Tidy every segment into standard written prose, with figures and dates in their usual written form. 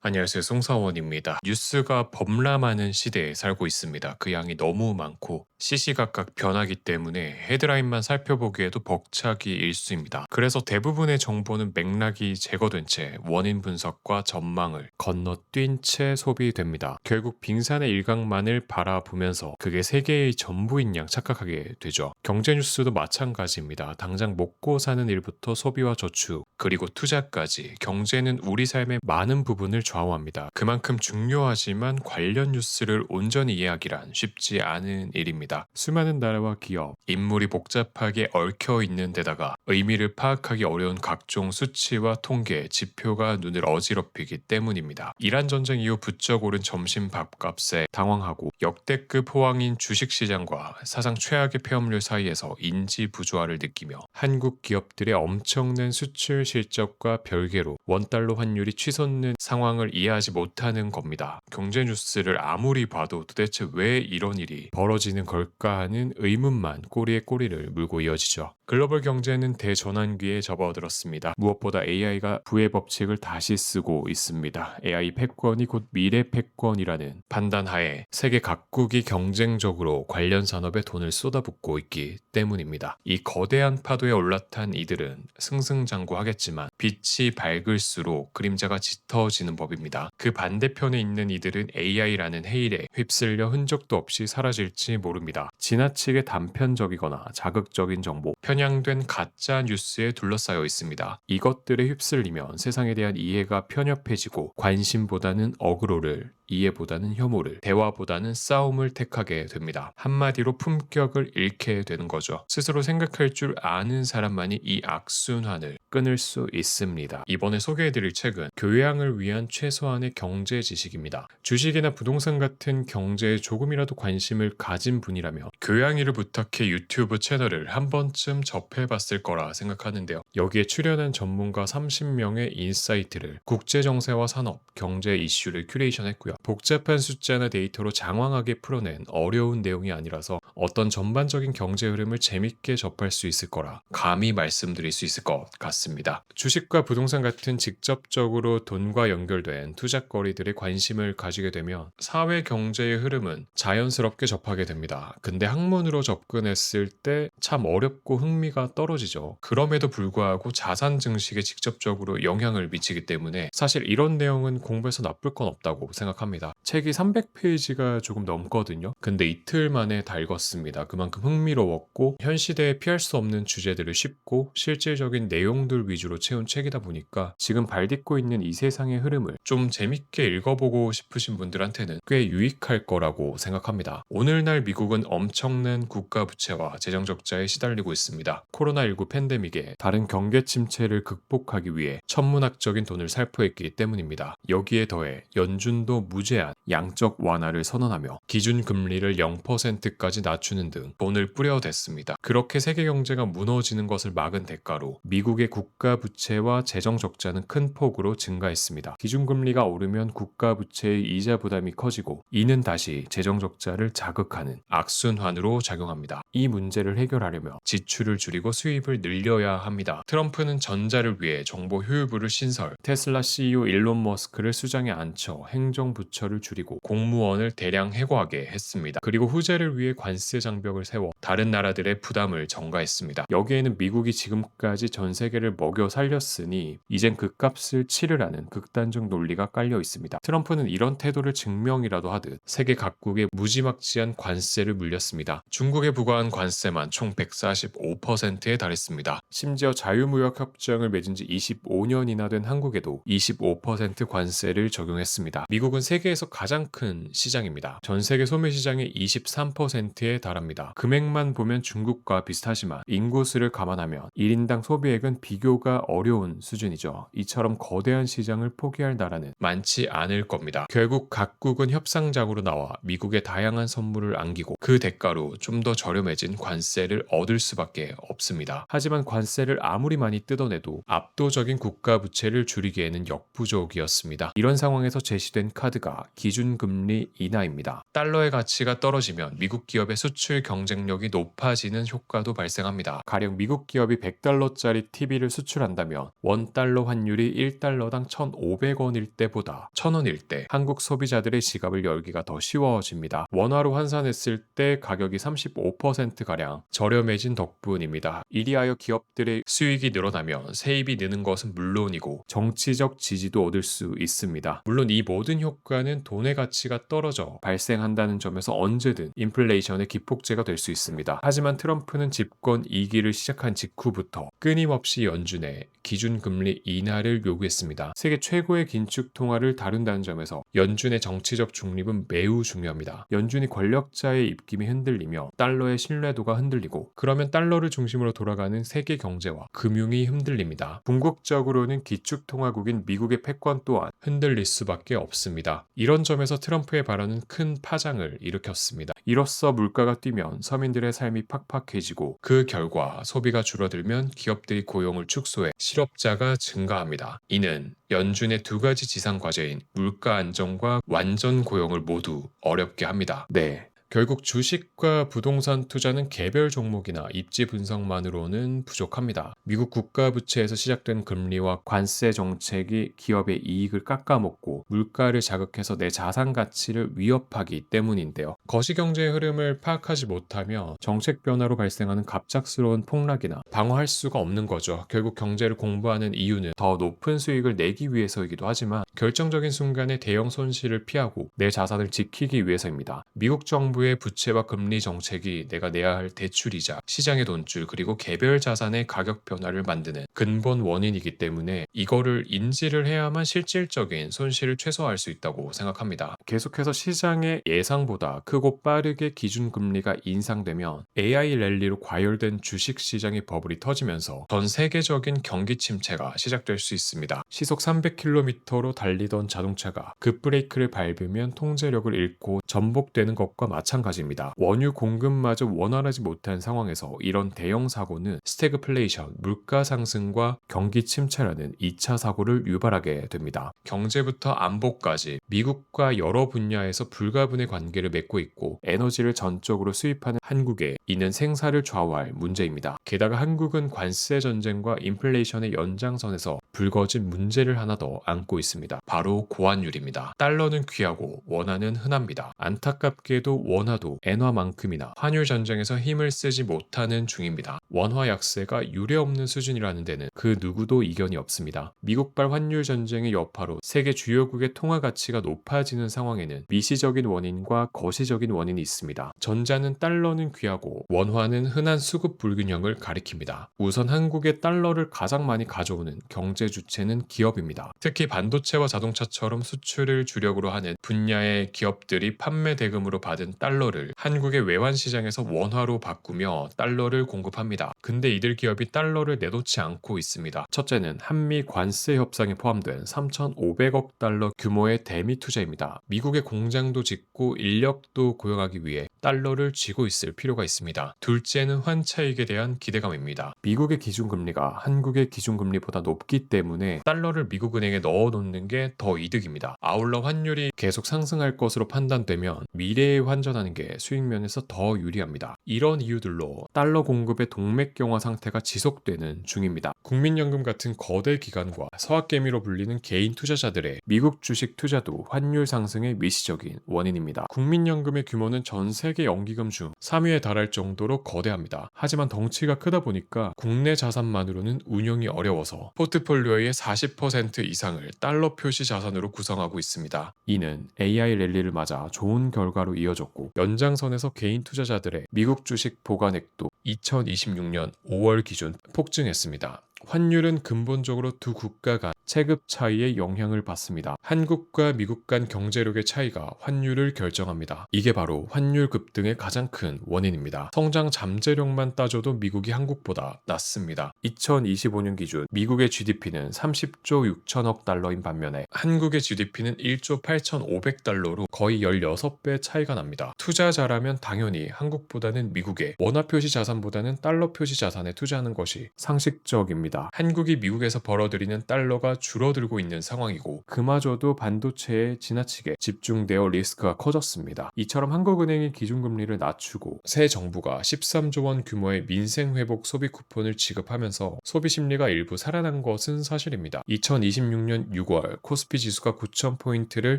안녕하세요. 송사원입니다. 뉴스가 범람하는 시대에 살고 있습니다. 그 양이 너무 많고 시시각각 변하기 때문에 헤드라인만 살펴보기에도 벅차기 일쑤입니다. 그래서 대부분의 정보는 맥락이 제거된 채 원인 분석과 전망을 건너뛴 채 소비됩니다. 결국 빙산의 일각만을 바라보면서 그게 세계의 전부인 양 착각하게 되죠. 경제 뉴스도 마찬가지입니다. 당장 먹고 사는 일부터 소비와 저축, 그리고 투자까지 경제는 우리 삶의 많은 부분을 좌우합니다. 그만큼 중요하지만 관련 뉴스를 온전히 이해하기란 쉽지 않은 일입니다. 수많은 나라와 기업, 인물이 복잡하게 얽혀 있는 데다가 의미를 파악하기 어려운 각종 수치와 통계, 지표가 눈을 어지럽히기 때문입니다. 이란 전쟁 이후 부쩍 오른 점심 밥값에 당황하고 역대급 호황인 주식시장과 사상 최악의 폐업률 사이에서 인지 부조화를 느끼며 한국 기업들의 엄청난 수출 실적과 별개로 원달러 환율이 치솟는 상황을 이해하지 못하는 겁니다. 경제 뉴스를 아무리 봐도 도대체 왜 이런 일이 벌어지는 걸까 하는 의문만 꼬리에 꼬리를 물고 이어지죠. 글로벌 경제는 대전환기에 접어들었습니다. 무엇보다 AI가 부의 법칙을 다시 쓰고 있습니다. AI 패권이 곧 미래 패권이라는 판단하에 세계 각국이 경쟁적으로 관련 산업에 돈을 쏟아붓고 있기 때문입니다. 이 거대한 파도에 올라탄 이들은 승승장구하겠지만 빛이 밝을수록 그림자가 짙어지는 법입니다. 그 반대편에 있는 이들은 AI라는 해일에 휩쓸려 흔적도 없이 사라질지 모릅니다. 지나치게 단편적이거나 자극적인 정보, 편향된 가짜 뉴스에 둘러싸여 있습니다. 이것들에 휩쓸리면 세상에 대한 이해가 편협해지고 관심보다는 어그로를, 이해보다는 혐오를, 대화보다는 싸움을 택하게 됩니다. 한마디로 품격을 잃게 되는 거죠. 스스로 생각할 줄 아는 사람만이 이 악순환을 끊을 수 있습니다. 이번에 소개해드릴 책은 교양을 위한 최소한의 경제 지식입니다. 주식이나 부동산 같은 경제에 조금이라도 관심을 가진 분이라면 교양이를 부탁해 유튜브 채널을 한 번쯤 접해봤을 거라 생각하는데요. 여기에 출연한 전문가 30명의 인사이트를 국제정세와 산업, 경제 이슈를 큐레이션했고요. 복잡한 숫자나 데이터로 장황하게 풀어낸 어려운 내용이 아니라서 어떤 전반적인 경제 흐름을 재밌게 접할 수 있을 거라 감히 말씀드릴 수 있을 것 같습니다. 주식과 부동산 같은 직접적으로 돈과 연결된 투자거리들에 관심을 가지게 되면 사회 경제의 흐름은 자연스럽게 접하게 됩니다. 근데 학문으로 접근했을 때 참 어렵고 흥미가 떨어지죠. 그럼에도 불구하고 자산 증식에 직접적으로 영향을 미치기 때문에 사실 이런 내용은 공부해서 나쁠 건 없다고 생각합니다. 책이 300페이지가 조금 넘거든요. 근데 이틀 만에 다 읽었습니다. 그만큼 흥미로웠고 현 시대에 피할 수 없는 주제들을 쉽고 실질적인 내용들 위주로 채운 책이다 보니까 지금 발딛고 있는 이 세상의 흐름을 좀 재밌게 읽어보고 싶으신 분들한테는 꽤 유익할 거라고 생각합니다. 오늘날 미국은 엄청난 국가 부채와 재정 적자에 시달리고 있습니다. 코로나19 팬데믹에 다른 경계 침체를 극복하기 위해 천문학적인 돈을 살포했기 때문입니다. 여기에 더해 연준도 무제한 양적 완화를 선언하며 기준금리를 0%까지 낮추는 등 돈을 뿌려댔습니다. 그렇게 세계 경제가 무너지는 것을 막은 대가로 미국의 국가 부채와 재정 적자는 큰 폭으로 증가했습니다. 기준금리가 오르면 국가 부채의 이자 부담이 커지고 이는 다시 재정 적자를 자극하는 악순환으로 작용합니다. 이 문제를 해결하려면 지출을 줄이고 수입을 늘려야 합니다. 트럼프는 전자를 위해 정보 효율부를 신설, 테슬라 CEO 일론 머스크를 수장에 앉혀 행정부처를 줄이고 공무원을 대량 해고하게 했습니다. 그리고 후재를 위해 관세 장벽을 세워 다른 나라들의 부담을 전가했습니다. 여기에는 미국이 지금까지 전 세계를 먹여 살렸으니 이젠 그 값을 치르라는 극단적 논리가 깔려 있습니다. 트럼프는 이런 태도를 증명이라도 하듯 세계 각국에 무지막지한 관세를 물렸습니다. 중국에 부과한 관세만 총 145%에 달했습니다. 심지어 자유무역 협정을 맺은 지 25년이나 된 한국에도 25% 관세를 적용했습니다. 미국은 세계에서 가장 큰 시장입니다. 전 세계 소매 시장의 23%에 달합니다. 금액만 보면 중국과 비슷하지만 인구수를 감안하면 1인당 소비액은 비교가 어려운 수준이죠. 이처럼 거대한 시장을 포기할 나라는 많지 않을 겁니다. 결국 각국은 협상장으로 나와 미국의 다양한 선물을 안기고 그 대가로 좀 더 저렴해진 저렴해진 관세를 얻을 수밖에 없습니다. 하지만 관세를 아무리 많이 뜯어내도 압도적인 국가 부채를 줄이기에는 역부족이었습니다. 이런 상황에서 제시된 카드가 기준금리 인하입니다. 달러의 가치가 떨어지면 미국 기업의 수출 경쟁력이 높아지는 효과도 발생합니다. 가령 미국 기업이 100달러짜리 TV를 수출한다면 원달러 환율이 1달러당 1,500원일 때보다 1,000원일 때 한국 소비자들의 지갑을 열기가 더 쉬워집니다. 원화로 환산했을 때 가격이 35%가량 저렴해진 덕분입니다. 이리하여 기업들의 수익이 늘어나면 세입이 느는 것은 물론이고 정치적 지지도 얻을 수 있습니다. 물론 이 모든 효과는 돈의 가치가 떨어져 발생한다는 점에서 언제든 인플레이션의 기폭제가 될 수 있습니다. 하지만 트럼프는 집권 2기를 시작한 직후부터 끊임없이 연준에 기준금리 인하를 요구했습니다. 세계 최고의 긴축 통화를 다룬다는 점에서 연준의 정치적 중립은 매우 중요합니다. 연준이 권력자의 입김이 흔들리며 달러의 신뢰도가 흔들리고 그러면 달러를 중심으로 돌아가는 세계 경제와 금융이 흔들립니다. 궁극적으로는 기축 통화국인 미국의 패권 또한 흔들릴 수밖에 없습니다. 이런 점에서 트럼프의 발언은 큰 파장을 일으켰습니다. 이로써 물가가 뛰면 서민들의 삶이 팍팍해지고 그 결과 소비가 줄어들면 기업들이 고용을 축소해 실업자가 증가합니다. 이는 연준의 두 가지 지상 과제인 물가 안정과 완전 고용을 모두 어렵게 합니다. 네. 결국 주식과 부동산 투자는 개별 종목이나 입지 분석만으로는 부족합니다. 미국 국가 부채에서 시작된 금리와 관세 정책이 기업의 이익을 깎아먹고 물가를 자극해서 내 자산 가치를 위협하기 때문인데요. 거시경제의 흐름을 파악하지 못하며 정책 변화로 발생하는 갑작스러운 폭락이나 방어할 수가 없는 거죠. 결국 경제를 공부하는 이유는 더 높은 수익을 내기 위해서이기도 하지만 결정적인 순간에 대형 손실을 피하고 내 자산을 지키기 위해서입니다. 미국 정부의 부채와 금리 정책이 내가 내야 할 대출이자 시장의 돈줄 그리고 개별 자산의 가격 변화를 만드는 근본 원인이기 때문에 이거를 인지를 해야만 실질적인 손실을 최소화할 수 있다고 생각합니다. 계속해서 시장의 예상보다 크고 빠르게 기준금리가 인상되면 AI 랠리로 과열된 주식시장의 버블이 터지면서 전 세계적인 경기 침체가 시작될 수 있습니다. 시속 300km로 달리던 자동차가 급브레이크를 밟으면 통제력을 잃고 전복되는 것과 마찬가지입니다. 원유 공급마저 원활하지 못한 상황에서 이런 대형 사고는 스태그플레이션, 물가 상승과 경기 침체라는 2차 사고를 유발하게 됩니다. 경제부터 안보까지 미국과 여러 분야에서 불가분의 관계를 맺고 있고 에너지를 전적으로 수입하는 한국에 이는 생사를 좌우할 문제입니다. 게다가 한국은 관세 전쟁과 인플레이션의 연장선에서 불거진 문제를 하나 더 안고 있습니다. 바로 고환율입니다. 달러는 귀하고 원화는 흔합니다. 안타깝게도 원화도 엔화만큼이나 환율 전쟁에서 힘을 쓰지 못하는 중입니다. 원화 약세가 유례없는 수준이라는 데는 그 누구도 이견이 없습니다. 미국발 환율 전쟁의 여파로 세계 주요국의 통화 가치가 높아지는 상황에는 미시적인 원인과 거시적인 원인이 있습니다. 전자는 달러는 귀하고 원화는 흔한 수급 불균형을 가리킵니다. 우선 한국의 달러를 가장 많이 가져오는 경제 주체는 기업입니다. 특히 반도체와 자동차처럼 수출을 주력으로 하는 분야의 기업들이 판매 대금으로 받은 달러를 한국의 외환 시장에서 원화로 바꾸며 달러를 공급합니다. 근데 이들 기업이 달러를 내놓지 않고 있습니다. 첫째는 한미 관세 협상에 포함된 3,500억 달러 규모의 대미 투자입니다. 미국의 공장도 짓고 인력도 고용하기 위해 달러를 쥐고 있을 필요가 있습니다. 둘째는 환차익에 대한 기대감입니다. 미국의 기준금리가 한국의 기준금리보다 높기 때문에 달러를 미국은행에 넣어놓는 게 더 이득입니다. 아울러 환율이 계속 상승할 것으로 판단되면 미래에 환전하는 게 수익면에서 더 유리합니다. 이런 이유들로 달러 공급의 동맥경화 상태가 지속되는 중입니다. 국민연금 같은 거대 기관과 서학개미로 불리는 개인 투자자들의 미국 주식 투자도 환율 상승의 미시적인 원인입니다. 국민연금의 규모는 전 세계 연기금 중 3위에 달할 정도로 거대합니다. 하지만 덩치가 크다 보니까 국내 자산만으로는 운용이 어려워서 포트폴리오의 40% 이상을 달러 표시 자산으로 구성하고 있습니다. 이는 AI 랠리를 맞아 좋은 결과로 이어졌고 연장선에서 개인 투자자들의 미국 주식 보관액도 2026년 5월 기준 폭증했습니다. 환율은 근본적으로 두 국가 간 체급 차이의 영향을 받습니다. 한국과 미국 간 경제력의 차이가 환율을 결정합니다. 이게 바로 환율 급등의 가장 큰 원인입니다. 성장 잠재력만 따져도 미국이 한국보다 낮습니다. 2025년 기준 미국의 GDP는 30조 6천억 달러인 반면에 한국의 GDP는 1조 8,500달러로 거의 16배 차이가 납니다. 투자자라면 당연히 한국보다는 미국에 원화 표시 자산보다는 달러 표시 자산에 투자하는 것이 상식적입니다. 한국이 미국에서 벌어들이는 달러가 줄어들고 있는 상황이고 그마저도 반도체에 지나치게 집중되어 리스크가 커졌습니다. 이처럼 한국은행이 기준금리를 낮추고 새 정부가 13조 원 규모의 민생회복 소비 쿠폰을 지급하면서 소비 심리가 일부 살아난 것은 사실입니다. 2026년 6월 코스피 지수가 9,000포인트를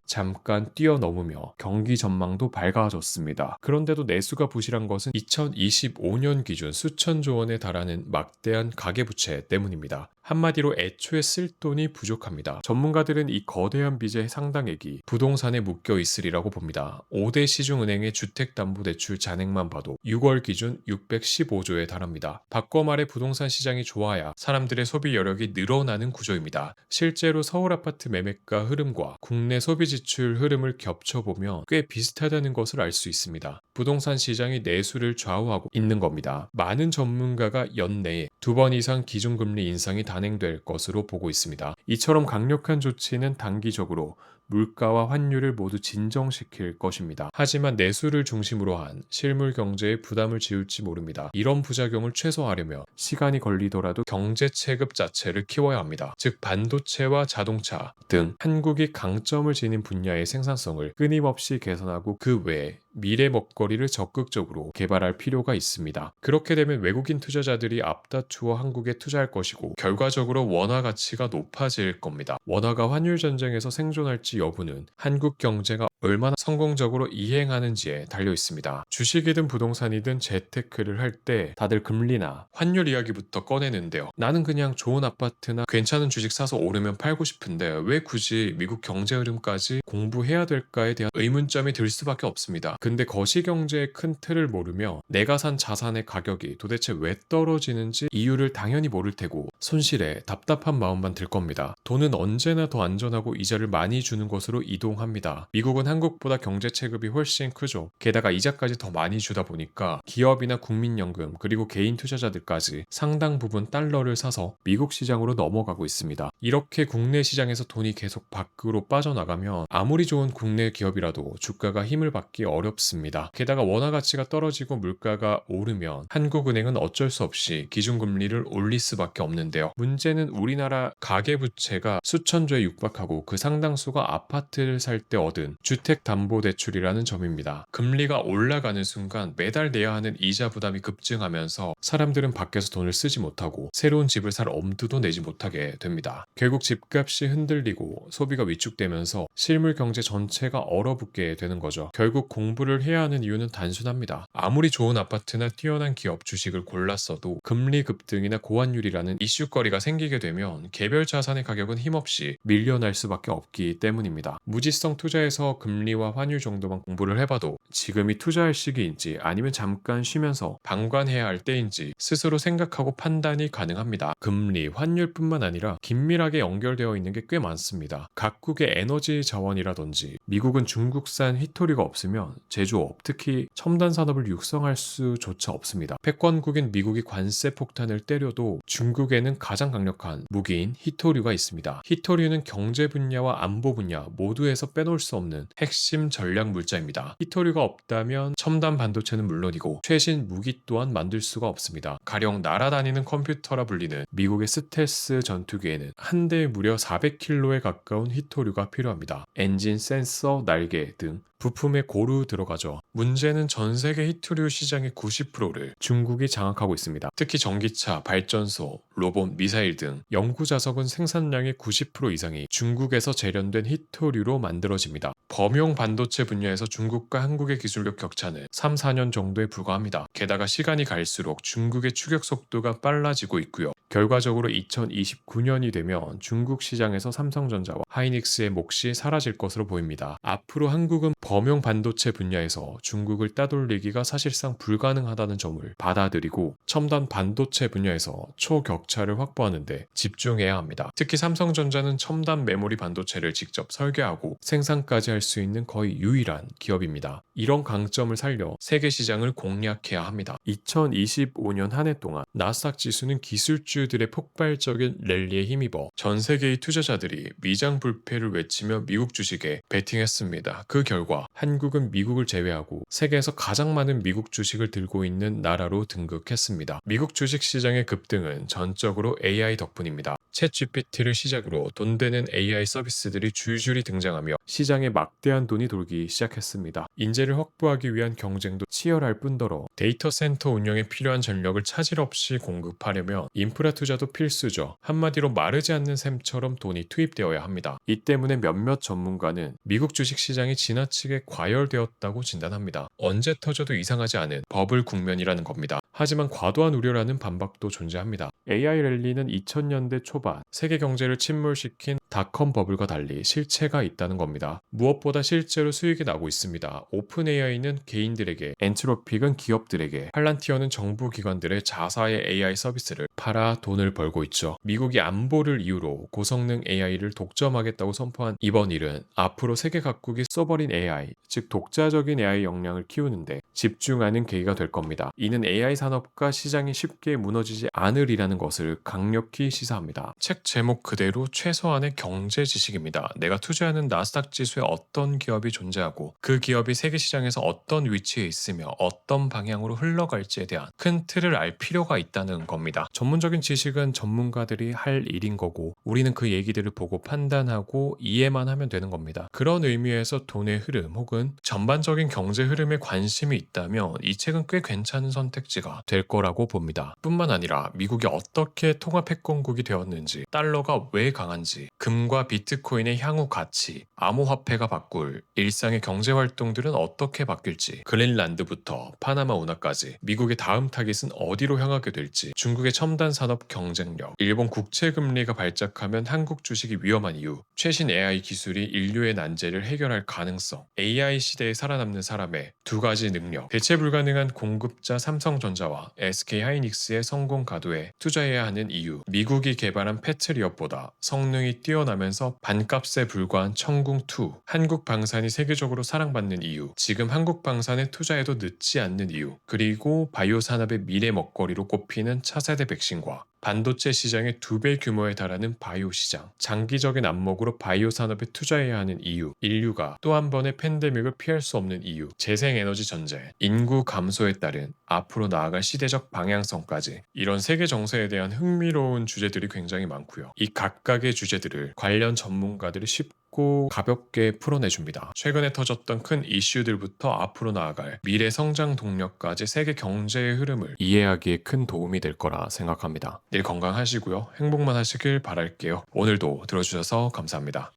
잠깐 뛰어넘으며 경기 전망도 밝아졌습니다. 그런데도 내수가 부실한 것은 2025년 기준 수천조 원에 달하는 막대한 가계부채 때문입니다. 한마디로 애초에 쓸 돈이 부족합니다. 전문가들은 이 거대한 빚의 상당액이 부동산에 묶여 있으리라고 봅니다. 5대 시중은행의 주택담보대출 잔액만 봐도 6월 기준 615조에 달합니다. 바꿔 말해 부동산 시장이 좋아야 사람들의 소비 여력이 늘어나는 구조입니다. 실제로 서울 아파트 매매가 흐름과 국내 소비 지출 흐름을 겹쳐보면 꽤 비슷하다는 것을 알 수 있습니다. 부동산 시장이 내수를 좌우하고 있는 겁니다. 많은 전문가가 연내에 2번 이상 기준금리 인상이 단행될 것으로 보고 있습니다. 이처럼 강력한 조치는 단기적으로 물가와 환율을 모두 진정시킬 것입니다. 하지만 내수를 중심으로 한 실물 경제에 부담을 지울지 모릅니다. 이런 부작용을 최소화하려면 시간이 걸리더라도 경제 체급 자체를 키워야 합니다. 즉 반도체와 자동차 등 한국이 강점을 지닌 분야의 생산성을 끊임없이 개선하고 그 외에 미래 먹거리를 적극적으로 개발할 필요가 있습니다. 그렇게 되면 외국인 투자자들이 앞다투어 한국에 투자할 것이고 결과적으로 원화 가치가 높아질 겁니다. 원화가 환율 전쟁에서 생존할지 여부는 한국 경제가 얼마나 성공적으로 이행하는지에 달려 있습니다. 주식이든 부동산이든 재테크를 할 때 다들 금리나 환율 이야기부터 꺼내는데요. 나는 그냥 좋은 아파트나 괜찮은 주식 사서 오르면 팔고 싶은데 왜 굳이 미국 경제 흐름까지 공부해야 될까에 대한 의문점이 들 수밖에 없습니다. 근데 거시경제의 큰 틀을 모르며 내가 산 자산의 가격이 도대체 왜 떨어지는지 이유를 당연히 모를 테고 손실에 답답한 마음만 들 겁니다. 돈은 언제나 더 안전하고 이자를 많이 주는 곳으로 이동합니다. 미국은 한국보다 경제 체급이 훨씬 크죠. 게다가 이자까지 더 많이 주다 보니까 기업이나 국민연금 그리고 개인 투자자들까지 상당 부분 달러를 사서 미국 시장으로 넘어가고 있습니다. 이렇게 국내 시장에서 돈이 계속 밖으로 빠져나가면 아무리 좋은 국내 기업이라도 주가가 힘을 받기 어렵습니다. 게다가 원화 가치가 떨어지고 물가가 오르면 한국은행은 어쩔 수 없이 기준금리를 올릴 수밖에 없는데요. 문제는 우리나라 가계부채가 수천조에 육박하고 그 상당수가 아파트를 살 때 얻은 주택담보대출이라는 점입니다. 금리가 올라가는 순간 매달 내야 하는 이자 부담이 급증하면서 사람들은 밖에서 돈을 쓰지 못하고 새로운 집을 살 엄두도 내지 못하게 됩니다. 결국 집값이 흔들리고 소비가 위축되면서 실물 경제 전체가 얼어붙게 되는 거죠. 결국 공부를 해야 하는 이유는 단순합니다. 아무리 좋은 아파트나 뛰어난 기업 주식을 골랐어도 금리 급등이나 고환율이라는 이슈거리가 생기게 되면 개별 자산의 가격은 힘없이 밀려날 수밖에 없기 때문입니다. 무지성 투자에서 금리와 환율 정도만 공부를 해봐도 지금이 투자할 시기인지 아니면 잠깐 쉬면서 방관해야 할 때인지 스스로 생각하고 판단이 가능합니다. 금리, 환율뿐만 아니라 긴밀하게 연결되어 있는 게 꽤 많습니다. 각국의 에너지 자원이라든지 미국은 중국산 히토리가 없으면 제조업, 특히 첨단 산업을 육성할 수조차 없습니다. 패권국인 미국이 관세 폭탄을 때려도 중국에는 가장 강력한 무기인 히토류가 있습니다. 히토류는 경제 분야와 안보 분야 모두에서 빼놓을 수 없는 핵심 전략 물자입니다. 히토류가 없다면 첨단 반도체는 물론이고 최신 무기 또한 만들 수가 없습니다. 가령 날아다니는 컴퓨터라 불리는 미국의 스텔스 전투기에는 한 대에 무려 400kg에 가까운 히토류가 필요합니다. 엔진, 센서, 날개 등 부품에 고루 들어가죠. 문제는 전 세계 히토류 시장의 90%를 중국이 장악하고 있습니다. 특히 전기차, 발전소, 로봇, 미사일 등 연구 자석은 생산량의 90% 이상이 중국에서 재련된 히토류로 만들어집니다. 범용 반도체 분야에서 중국과 한국의 기술력 격차는 3, 4년 정도에 불과합니다. 게다가 시간이 갈수록 중국의 추격 속도가 빨라지고 있고요. 결과적으로 2029년이 되면 중국 시장에서 삼성전자와 하이닉스의 몫이 사라질 것으로 보입니다. 앞으로 한국은 범용 반도체 분야에서 중국을 따돌리기가 사실상 불가능하다는 점을 받아들이고 첨단 반도체 분야에서 초격차를 확보하는 데 집중해야 합니다. 특히 삼성전자는 첨단 메모리 반도체를 직접 설계하고 생산까지 할 수 있는 거의 유일한 기업입니다. 이런 강점을 살려 세계 시장을 공략해야 합니다. 2025년 한 해 동안 나스닥 지수는 기술주 이슈들의 폭발적인 랠리에 힘입어 전 세계의 투자자들이 미장 불패를 외치며 미국 주식에 베팅했습니다. 그 결과 한국은 미국을 제외하고 세계에서 가장 많은 미국 주식을 들고 있는 나라로 등극했습니다. 미국 주식 시장의 급등은 전적으로 AI 덕분입니다. 챗GPT를 시작으로 돈 되는 AI 서비스들이 줄줄이 등장하며 시장에 막대한 돈이 돌기 시작했습니다. 인재를 확보하기 위한 경쟁도 치열할 뿐더러 데이터 센터 운영에 필요한 전력을 차질 없이 공급하려면 인프라 투자도 필수죠. 한마디로 마르지 않는 샘처럼 돈이 투입되어야 합니다. 이 때문에 몇몇 전문가는 미국 주식 시장이 지나치게 과열되었다고 진단합니다. 언제 터져도 이상하지 않은 버블 국면이라는 겁니다. 하지만 과도한 우려라는 반박도 존재합니다. AI 랠리는 2000년대 초반 세계 경제를 침몰시킨 닷컴 버블과 달리 실체가 있다는 겁니다. 무엇보다 실제로 수익이 나고 있습니다. 오픈 AI는 개인들에게, 엔트로픽은 기업들에게, 팔란티어는 정부 기관들의 자사의 AI 서비스를 팔아 돈을 벌고 있죠. 미국이 안보를 이유로 고성능 AI를 독점하겠다고 선포한 이번 일은 앞으로 세계 각국이 써버린 AI, 즉 독자적인 AI 역량을 키우는데 집중하는 계기가 될 겁니다. 이는 AI 산업과 시장이 쉽게 무너지지 않으리라는 것을 강력히 시사합니다. 책 제목 그대로 최소한의 경제 지식입니다. 내가 투자하는 나스닥 지수에 어떤 기업이 존재하고 그 기업이 세계 시장에서 어떤 위치에 있으며 어떤 방향으로 흘러갈지에 대한 큰 틀을 알 필요가 있다는 겁니다. 전문적인 지식은 전문가들이 할 일인 거고 우리는 그 얘기들을 보고 판단하고 이해만 하면 되는 겁니다. 그런 의미에서 돈의 흐름 혹은 전반적인 경제 흐름에 관심이 있다면 이 책은 꽤 괜찮은 선택지가 될 거라고 봅니다. 뿐만 아니라 미국이 어떻게 통합 패권국이 되었는지, 달러가 왜 강한지, 금과 비트코인의 향후 가치, 암호화폐가 바꿀 일상의 경제 활동들은 어떻게 바뀔지, 그린란드부터 파나마 운하까지 미국의 다음 타깃은 어디로 향하게 될지, 중국의 첨단 산업 경쟁력, 일본 국채 금리가 발작하면 한국 주식이 위험한 이유, 최신 AI 기술이 인류의 난제를 해결할 가능성, AI 시대에 살아남는 사람의 두 가지 능력, 대체 불가능한 공급자 삼성전자와 SK하이닉스의 성공 가도에 투자해야 하는 이유, 미국이 개발한 패트리엇보다 성능이 뛰어나면서 반값에 불과한 천궁2, 한국 방산이 세계적으로 사랑받는 이유, 지금 한국 방산에 투자해도 늦지 않는 이유, 그리고 바이오 산업의 미래 먹거리로 꼽히는 차세대 백신과 반도체 시장의 2배 규모에 달하는 바이오 시장, 장기적인 안목으로 바이오 산업에 투자해야 하는 이유, 인류가 또 한 번의 팬데믹을 피할 수 없는 이유, 재생에너지 전쟁, 인구 감소에 따른 앞으로 나아갈 시대적 방향성까지 이런 세계 정세에 대한 흥미로운 주제들이 굉장히 많고요. 이 각각의 주제들을 관련 전문가들이 쉽고 가볍게 풀어내줍니다. 최근에 터졌던 큰 이슈들부터 앞으로 나아갈 미래 성장 동력까지 세계 경제의 흐름을 이해하기에 큰 도움이 될 거라 생각합니다. 늘 건강하시고요. 행복만 하시길 바랄게요. 오늘도 들어주셔서 감사합니다.